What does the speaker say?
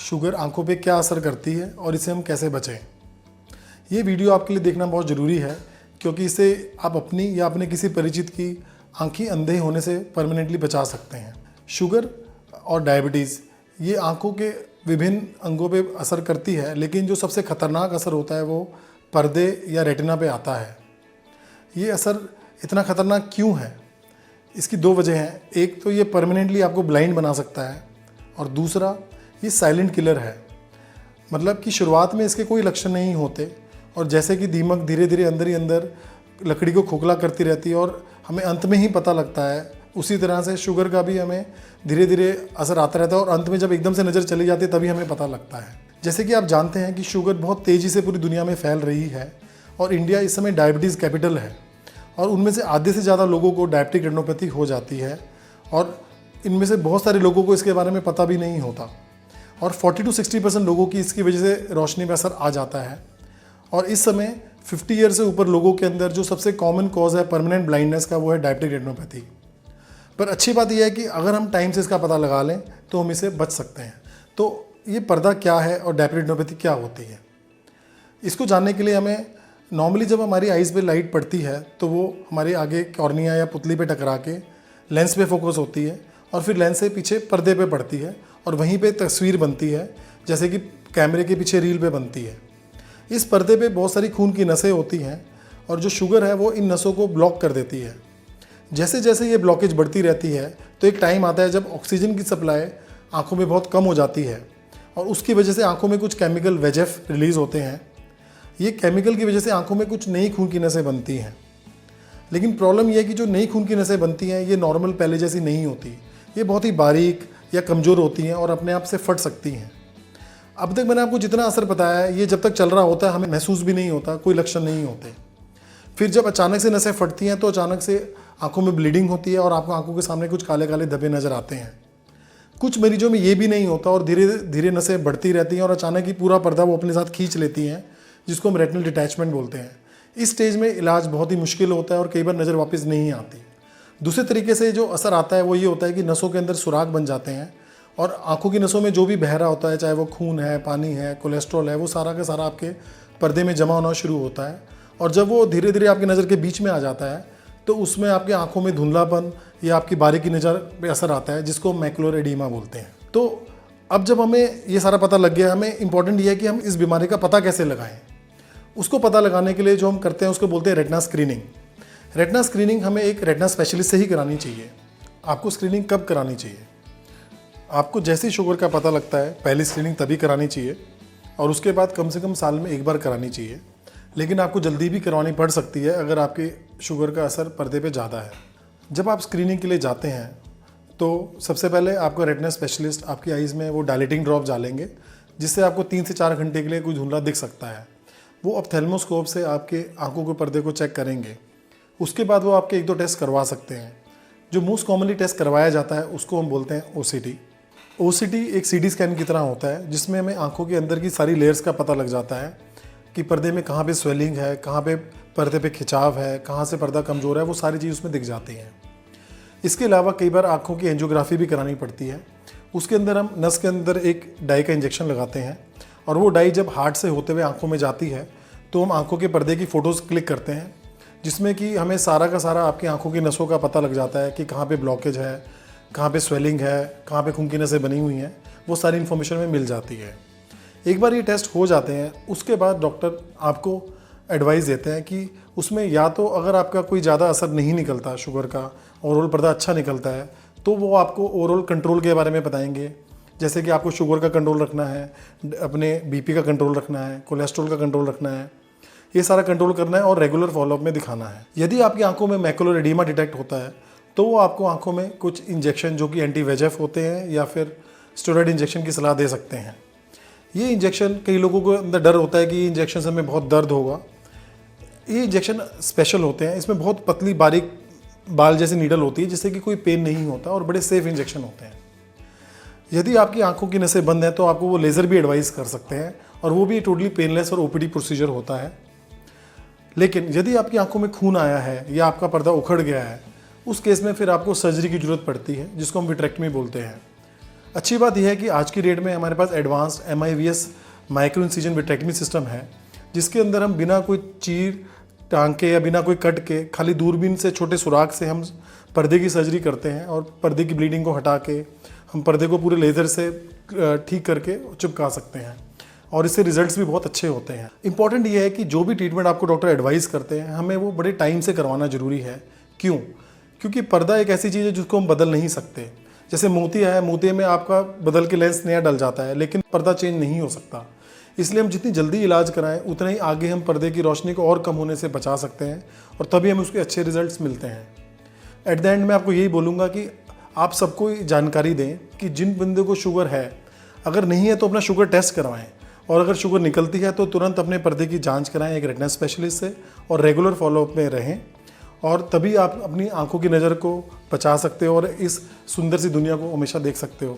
Sugar आंखों पे क्या असर करती है और इसे हम कैसे बचें। ये वीडियो आपके लिए देखना बहुत ज़रूरी है क्योंकि इससे आप अपनी या अपने किसी परिचित की आंखें अंधे होने से परमानेंटली बचा सकते हैं। शुगर और डायबिटीज़ ये आंखों के विभिन्न अंगों पे असर करती है, लेकिन जो सबसे ख़तरनाक असर होता है वो पर्दे या रेटिना पे आता है। ये असर इतना ख़तरनाक क्यों है? इसकी दो वजह हैं। एक तो ये परमानेंटली आपको ब्लाइंड बना सकता है और दूसरा ये साइलेंट किलर है। मतलब कि शुरुआत में इसके कोई लक्षण नहीं होते और जैसे कि दीमक धीरे धीरे अंदर ही अंदर लकड़ी को खोखला करती रहती है और हमें अंत में ही पता लगता है, उसी तरह से शुगर का भी हमें धीरे धीरे असर आता रहता है और अंत में जब एकदम से नज़र चली जाती है तभी हमें पता लगता है। जैसे कि आप जानते हैं कि शुगर बहुत तेज़ी से पूरी दुनिया में फैल रही है और इंडिया इस समय डायबिटीज़ कैपिटल है और उनमें से आधे से ज़्यादा लोगों को डायबिटिक रेटिनोपैथी हो जाती है और इनमें से बहुत सारे लोगों को इसके बारे में पता भी नहीं होता और 40 to 60% लोगों की इसकी वजह से रोशनी पर असर आ जाता है। और इस समय 50 ईयर से ऊपर लोगों के अंदर जो सबसे कॉमन कॉज है परमानेंट ब्लाइंडनेस का वो है डायबिटिक रेटिनोपैथी। पर अच्छी बात यह है कि अगर हम टाइम से इसका पता लगा लें तो हम इसे बच सकते हैं। तो ये पर्दा क्या है और डायबिटिक रेटिनोपैथी क्या होती है, इसको जानने के लिए हमें नॉर्मली जब हमारी आइज़ पे लाइट पड़ती है तो वो हमारे आगे कॉर्निया या पुतली पे टकरा के लेंस पे फोकस होती है और फिर लेंस से पीछे पर्दे पे पड़ती है और वहीं पे तस्वीर बनती है, जैसे कि कैमरे के पीछे रील पे बनती है। इस पर्दे पे बहुत सारी खून की नसें होती हैं और जो शुगर है वो इन नसों को ब्लॉक कर देती है। जैसे जैसे ये ब्लॉकेज बढ़ती रहती है तो एक टाइम आता है जब ऑक्सीजन की सप्लाई आँखों में बहुत कम हो जाती है और उसकी वजह से आँखों में कुछ केमिकल VEGF रिलीज़ होते हैं। ये केमिकल की वजह से आंखों में कुछ नई खून की नसें बनती हैं, लेकिन प्रॉब्लम यह है कि जो नई खून की नसें बनती हैं ये नॉर्मल पहले जैसी नहीं होती। ये बहुत ही बारीक या कमज़ोर होती हैं और अपने आप से फट सकती हैं। अब तक मैंने आपको जितना असर बताया है ये जब तक चल रहा होता है हमें महसूस भी नहीं होता, कोई लक्षण नहीं होते। फिर जब अचानक से नसें फटती हैं तो अचानक से आँखों में ब्लीडिंग होती है और आपको आँखों के सामने कुछ काले काले धब्बे नज़र आते हैं। कुछ मरीजों में ये भी नहीं होता और धीरे धीरे नसें बढ़ती रहती हैं और अचानक ही पूरा पर्दा वो अपने साथ खींच लेती हैं, जिसको हम रेटिनल डिटैचमेंट बोलते हैं। इस स्टेज में इलाज बहुत ही मुश्किल होता है और कई बार नज़र वापस नहीं आती। दूसरे तरीके से जो असर आता है वो ये होता है कि नसों के अंदर सुराख बन जाते हैं और आंखों की नसों में जो भी बह रहा होता है, चाहे वो खून है, पानी है, कोलेस्ट्रॉल है, वो सारा का सारा आपके पर्दे में जमा होना शुरू होता है और जब वो धीरे धीरे आपकी नज़र के बीच में आ जाता है तो उसमें आपकी आँखों में धुंधलापन या आपकी बारीकी नज़र पर असर आता है, जिसको मैकुलर एडीमा बोलते हैं। तो अब जब हमें ये सारा पता लग गया, हमें इंपॉर्टेंट ये है कि हम इस बीमारी का पता कैसे लगाएं। उसको पता लगाने के लिए जो हम करते हैं उसको बोलते हैं रेटिना स्क्रीनिंग। रेटिना स्क्रीनिंग हमें एक रेटिना स्पेशलिस्ट से ही करानी चाहिए। आपको स्क्रीनिंग कब करानी चाहिए? आपको जैसे ही शुगर का पता लगता है पहली स्क्रीनिंग तभी करानी चाहिए और उसके बाद कम से कम साल में एक बार करानी चाहिए, लेकिन आपको जल्दी भी करवानी पड़ सकती है अगर आपके शुगर का असर पर्दे पे ज़्यादा है। जब आप स्क्रीनिंग के लिए जाते हैं तो सबसे पहले आपका रेटिना स्पेशलिस्ट आपकी आइज़ में वो डायलेटिंग ड्रॉप डालेंगे, जिससे आपको 3 से 4 घंटे के लिए कुछ धुंधला दिख सकता है। वो ऑप्थेल्मोस्कोप से आपके आंखों के पर्दे को चेक करेंगे। उसके बाद वो आपके 1-2 टेस्ट करवा सकते हैं। जो मोस्ट कॉमनली टेस्ट करवाया जाता है उसको हम बोलते हैं OCT। OCT एक CT स्कैन की तरह होता है जिसमें हमें आंखों के अंदर की सारी लेयर्स का पता लग जाता है कि पर्दे में कहाँ पे स्वेलिंग है, कहाँ पे पर्दे पे खिंचाव है, कहाँ से पर्दा कमज़ोर है, वो सारी चीज़ उसमें दिख जाती हैं। इसके अलावा कई बार आँखों की एंजियोग्राफी भी करानी पड़ती है। उसके अंदर हम नस के अंदर एक डाई का इंजेक्शन लगाते हैं और वो डाई जब हार्ट से होते हुए आंखों में जाती है तो हम आंखों के पर्दे की फ़ोटोज़ क्लिक करते हैं, जिसमें कि हमें सारा का सारा आपकी आंखों की नसों का पता लग जाता है कि कहाँ पे ब्लॉकेज है, कहाँ पे स्वेलिंग है, कहाँ पे खून की नसें बनी हुई हैं, वो सारी इन्फॉर्मेशन में मिल जाती है। एक बार ये टेस्ट हो जाते हैं उसके बाद डॉक्टर आपको एडवाइस देते हैं कि उसमें या तो अगर आपका कोई ज़्यादा असर नहीं निकलता शुगर का, ओवरऑल पर्दा अच्छा निकलता है, तो वो आपको ओवरऑल कंट्रोल के बारे में बताएंगे, जैसे कि आपको शुगर का कंट्रोल रखना है, अपने BP का कंट्रोल रखना है, कोलेस्ट्रॉल का कंट्रोल रखना है, ये सारा कंट्रोल करना है और रेगुलर फॉलोअप में दिखाना है। यदि आपकी आंखों में मैकुलर एडीमा डिटेक्ट होता है तो वो आपको आंखों में कुछ इंजेक्शन जो कि एंटी VEGF होते हैं या फिर स्टेरॉइड इंजेक्शन की सलाह दे सकते हैं। ये इंजेक्शन कई लोगों को अंदर डर होता है कि इंजेक्शन से हमें बहुत दर्द होगा। ये इंजेक्शन स्पेशल होते हैं, इसमें बहुत पतली बारीक बाल जैसी नीडल होती है जिससे कि कोई पेन नहीं होता और बड़े सेफ इंजेक्शन होते हैं। यदि आपकी आंखों की नसें बंद हैं तो आपको वो लेज़र भी एडवाइस कर सकते हैं और वो भी टोटली पेनलेस और OPD प्रोसीजर होता है। लेकिन यदि आपकी आंखों में खून आया है या आपका पर्दा उखड़ गया है, उस केस में फिर आपको सर्जरी की ज़रूरत पड़ती है, जिसको हम विट्रेक्टमी बोलते हैं। अच्छी बात यह है कि आज की डेट में हमारे पास advanced MIVS micro incision vitrectomy system है, जिसके अंदर हम बिना कोई चीर टांग के या बिना कोई कट के खाली दूरबीन से छोटे सुराख से हम पर्दे की सर्जरी करते हैं और पर्दे की ब्लीडिंग को हटा के हम पर्दे को पूरे लेज़र से ठीक करके चिपका सकते हैं और इससे रिजल्ट्स भी बहुत अच्छे होते हैं। इंपॉर्टेंट ये है कि जो भी ट्रीटमेंट आपको डॉक्टर एडवाइस करते हैं हमें वो बड़े टाइम से करवाना ज़रूरी है। क्यों? क्योंकि पर्दा एक ऐसी चीज़ है जिसको हम बदल नहीं सकते। जैसे मोतिया है, मोतिये में आपका बदल के लेंस नया डल जाता है, लेकिन पर्दा चेंज नहीं हो सकता। इसलिए हम जितनी जल्दी इलाज कराएं उतना ही आगे हम पर्दे की रोशनी को और कम होने से बचा सकते हैं और तभी हमें उसके अच्छे रिजल्ट्स मिलते हैं। एट द एंड मैं आपको यही बोलूँगा कि आप सबको जानकारी दें कि जिन बंदे को शुगर है, अगर नहीं है तो अपना शुगर टेस्ट करवाएं और अगर शुगर निकलती है तो तुरंत अपने पर्दे की जांच कराएं एक रेटिना स्पेशलिस्ट से और रेगुलर फॉलोअप में रहें और तभी आप अपनी आंखों की नज़र को बचा सकते हो और इस सुंदर सी दुनिया को हमेशा देख सकते हो।